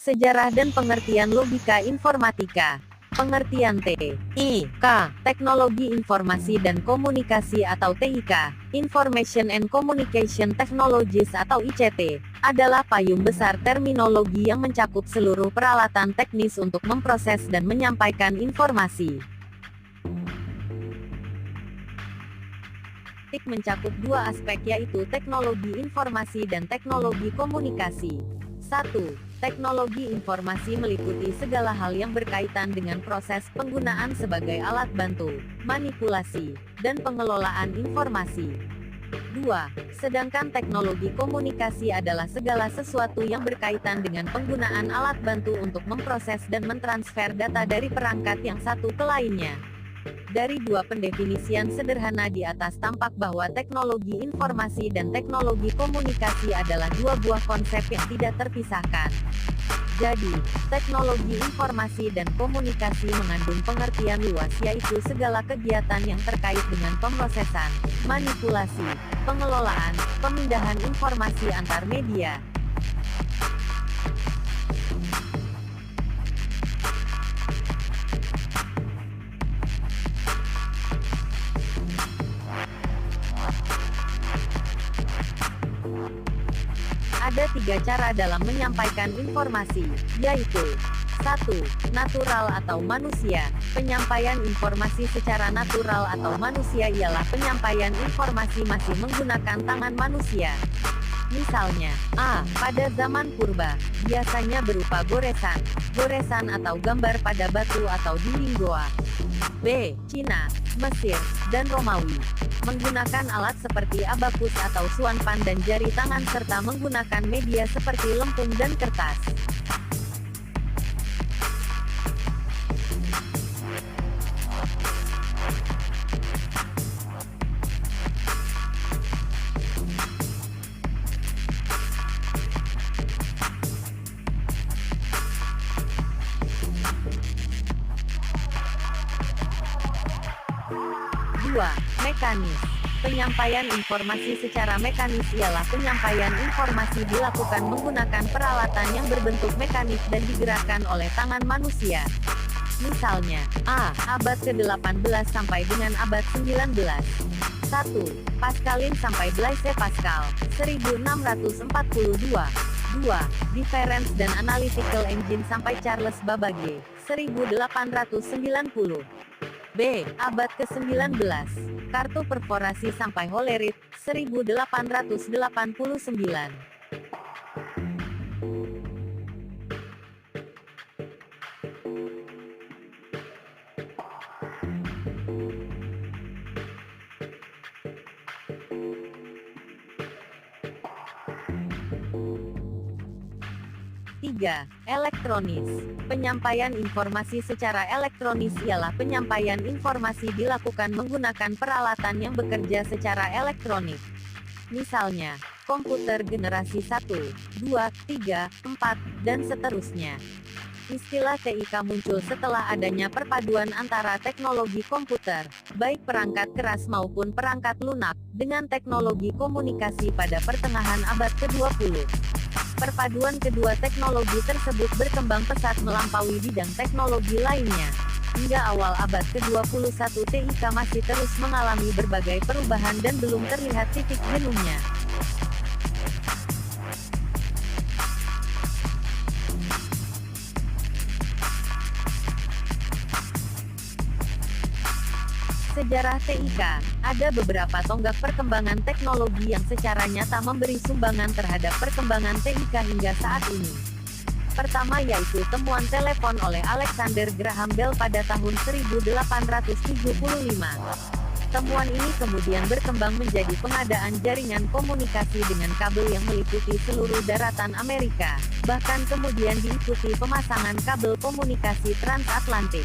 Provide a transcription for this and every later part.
Sejarah dan pengertian logika informatika. Pengertian TIK, Teknologi Informasi dan Komunikasi atau TIK, Information and Communication Technologies atau ICT, adalah payung besar terminologi yang mencakup seluruh peralatan teknis untuk memproses dan menyampaikan informasi. TIK mencakup dua aspek, yaitu teknologi informasi dan teknologi komunikasi. 1. Teknologi informasi meliputi segala hal yang berkaitan dengan proses penggunaan sebagai alat bantu, manipulasi, dan pengelolaan informasi. 2. Sedangkan teknologi komunikasi adalah segala sesuatu yang berkaitan dengan penggunaan alat bantu untuk memproses dan mentransfer data dari perangkat yang satu ke lainnya. Dari dua pendefinisian sederhana di atas tampak bahwa teknologi informasi dan teknologi komunikasi adalah dua buah konsep yang tidak terpisahkan. Jadi, teknologi informasi dan komunikasi mengandung pengertian luas, yaitu segala kegiatan yang terkait dengan pemrosesan, manipulasi, pengelolaan, pemindahan informasi antar media. Ada tiga cara dalam menyampaikan informasi, yaitu 1. Natural atau manusia. Penyampaian informasi secara natural atau manusia ialah penyampaian informasi masih menggunakan tangan manusia. Misalnya, A. Pada zaman purba, biasanya berupa goresan atau gambar pada batu atau dinding goa. B. Cina, Mesir, dan Romawi, menggunakan alat seperti abakus atau suanpan dan jari tangan serta menggunakan media seperti lempung dan kertas. Mekanis. Penyampaian informasi secara mekanis ialah penyampaian informasi dilakukan menggunakan peralatan yang berbentuk mekanik dan digerakkan oleh tangan manusia. Misalnya, A. Abad ke-18 sampai dengan abad 19. 1. Pascalin sampai Blaise Pascal, 1642. 2. Difference dan Analytical Engine sampai Charles Babbage, 1890. B. Abad ke-19. Kartu perforasi sampai Hollerith, 1889. Elektronis. Penyampaian informasi secara elektronis ialah penyampaian informasi dilakukan menggunakan peralatan yang bekerja secara elektronik. Misalnya, komputer generasi 1, 2, 3, 4, dan seterusnya. Istilah TIK muncul setelah adanya perpaduan antara teknologi komputer, baik perangkat keras maupun perangkat lunak, dengan teknologi komunikasi pada pertengahan abad ke-20. Perpaduan kedua teknologi tersebut berkembang pesat melampaui bidang teknologi lainnya. Hingga awal abad ke-21 TIK masih terus mengalami berbagai perubahan dan belum terlihat titik jenuhnya. Sejarah TIK. Ada beberapa tonggak perkembangan teknologi yang secara nyata memberi sumbangan terhadap perkembangan TIK hingga saat ini. Pertama yaitu temuan telepon oleh Alexander Graham Bell pada tahun 1875. Temuan ini kemudian berkembang menjadi pengadaan jaringan komunikasi dengan kabel yang meliputi seluruh daratan Amerika, bahkan kemudian diikuti pemasangan kabel komunikasi transatlantik.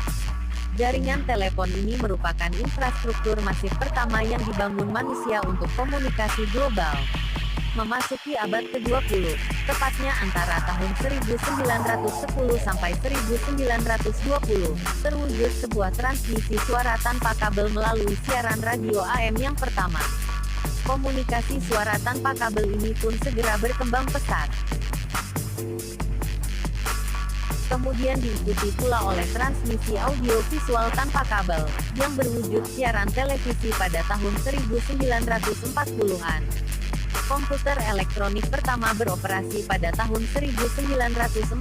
Jaringan telepon ini merupakan infrastruktur masif pertama yang dibangun manusia untuk komunikasi global. Memasuki abad ke-20, tepatnya antara tahun 1910 sampai 1920, terwujud sebuah transmisi suara tanpa kabel melalui siaran radio AM yang pertama. Komunikasi suara tanpa kabel ini pun segera berkembang pesat. Kemudian diikuti pula oleh transmisi audio visual tanpa kabel, yang berwujud siaran televisi pada tahun 1940-an. Komputer elektronik pertama beroperasi pada tahun 1943.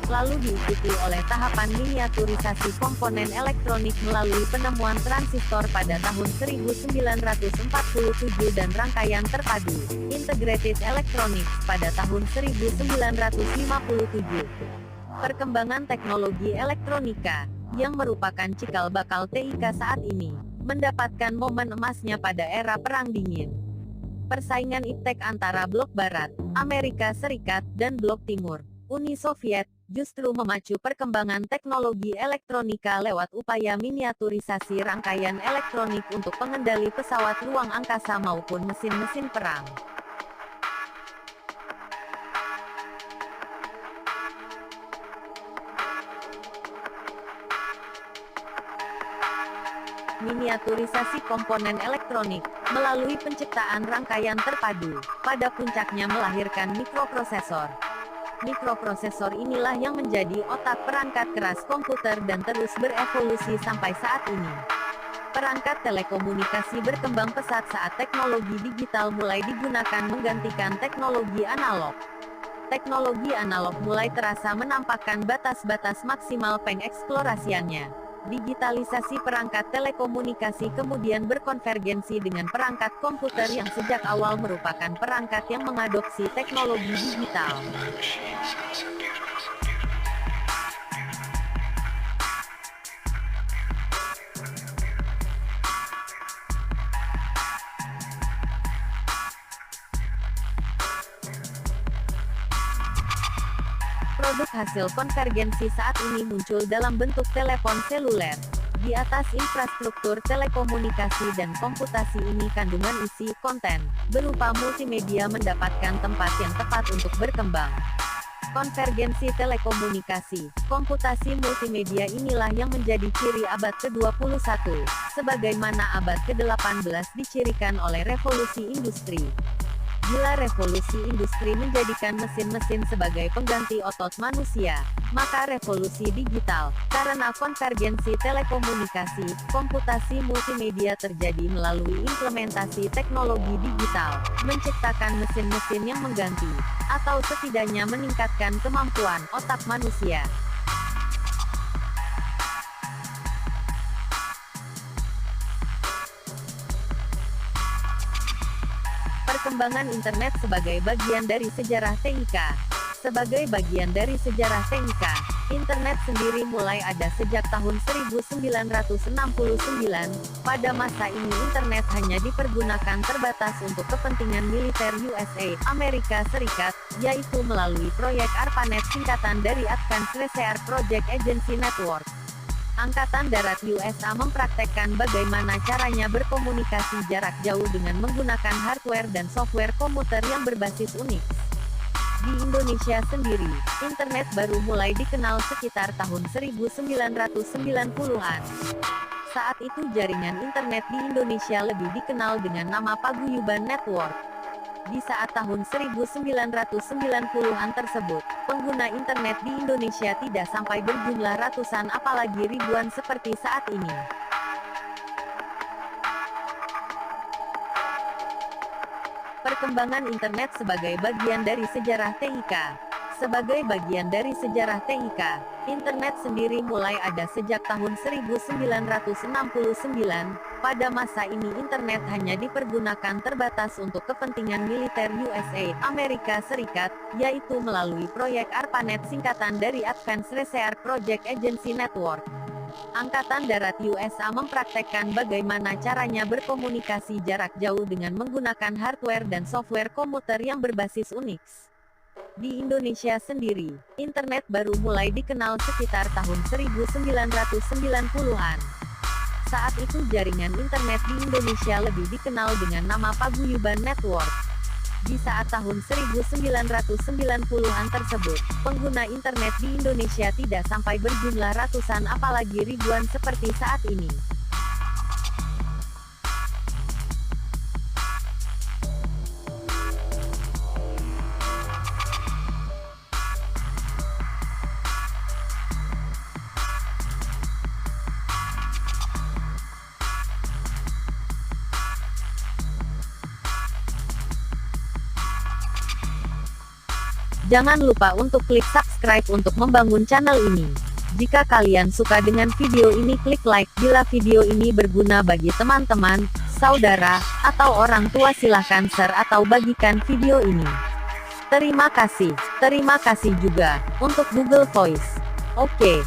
Lalu diikuti oleh tahapan miniaturisasi komponen elektronik melalui penemuan transistor pada tahun 1947 dan rangkaian terpadu, integrated electronics, pada tahun 1957. Perkembangan teknologi elektronika, yang merupakan cikal bakal TIK saat ini, mendapatkan momen emasnya pada era Perang Dingin. Persaingan iptek antara blok Barat, Amerika Serikat, dan blok Timur, Uni Soviet, justru memacu perkembangan teknologi elektronika lewat upaya miniaturisasi rangkaian elektronik untuk pengendali pesawat ruang angkasa maupun mesin-mesin perang. Miniaturisasi komponen elektronik, melalui penciptaan rangkaian terpadu, pada puncaknya melahirkan mikroprosesor. Mikroprosesor inilah yang menjadi otak perangkat keras komputer dan terus berevolusi sampai saat ini. Perangkat telekomunikasi berkembang pesat saat teknologi digital mulai digunakan menggantikan teknologi analog. Teknologi analog mulai terasa menampakkan batas-batas maksimal pengeksplorasiannya. Digitalisasi perangkat telekomunikasi kemudian berkonvergensi dengan perangkat komputer yang sejak awal merupakan perangkat yang mengadopsi teknologi digital. Produk hasil konvergensi saat ini muncul dalam bentuk telepon seluler. Di atas infrastruktur telekomunikasi dan komputasi ini kandungan isi konten, berupa multimedia mendapatkan tempat yang tepat untuk berkembang. Konvergensi telekomunikasi, komputasi multimedia inilah yang menjadi ciri abad ke-21, sebagaimana abad ke-18 dicirikan oleh revolusi industri. Bila revolusi industri menjadikan mesin-mesin sebagai pengganti otot manusia, maka revolusi digital, karena konvergensi telekomunikasi, komputasi multimedia terjadi melalui implementasi teknologi digital, menciptakan mesin-mesin yang mengganti, atau setidaknya meningkatkan kemampuan otak manusia. Perkembangan internet sebagai bagian dari sejarah TIK. Sebagai bagian dari sejarah TIK, internet sendiri mulai ada sejak tahun 1969. Pada masa ini internet hanya dipergunakan terbatas untuk kepentingan militer USA, Amerika Serikat, yaitu melalui proyek ARPANET singkatan dari Advanced Research Project Agency Network. Angkatan Darat USA mempraktekkan bagaimana caranya berkomunikasi jarak jauh dengan menggunakan hardware dan software komuter yang berbasis Unix. Di Indonesia sendiri, internet baru mulai dikenal sekitar tahun 1990-an. Saat itu jaringan internet di Indonesia lebih dikenal dengan nama Paguyuban Network. Di saat tahun 1990-an tersebut, pengguna internet di Indonesia tidak sampai berjumlah ratusan apalagi ribuan seperti saat ini. Perkembangan internet sebagai bagian dari sejarah TIK. Sebagai bagian dari sejarah TIK, internet sendiri mulai ada sejak tahun 1969. Pada masa ini internet hanya dipergunakan terbatas untuk kepentingan militer USA, Amerika Serikat, yaitu melalui proyek ARPANET singkatan dari Advanced Research Project Agency Network. Angkatan Darat USA mempraktekkan bagaimana caranya berkomunikasi jarak jauh dengan menggunakan hardware dan software komuter yang berbasis Unix. Di Indonesia sendiri, internet baru mulai dikenal sekitar tahun 1990-an. Saat itu jaringan internet di Indonesia lebih dikenal dengan nama Paguyuban Network. Di saat tahun 1990-an tersebut, pengguna internet di Indonesia tidak sampai berjumlah ratusan apalagi ribuan seperti saat ini. Jangan lupa untuk klik subscribe untuk membangun channel ini. Jika kalian suka dengan video ini, klik like. Bila video ini berguna bagi teman-teman, saudara, atau orang tua, silahkan share atau bagikan video ini. Terima kasih. Terima kasih juga untuk Google Voice. Oke.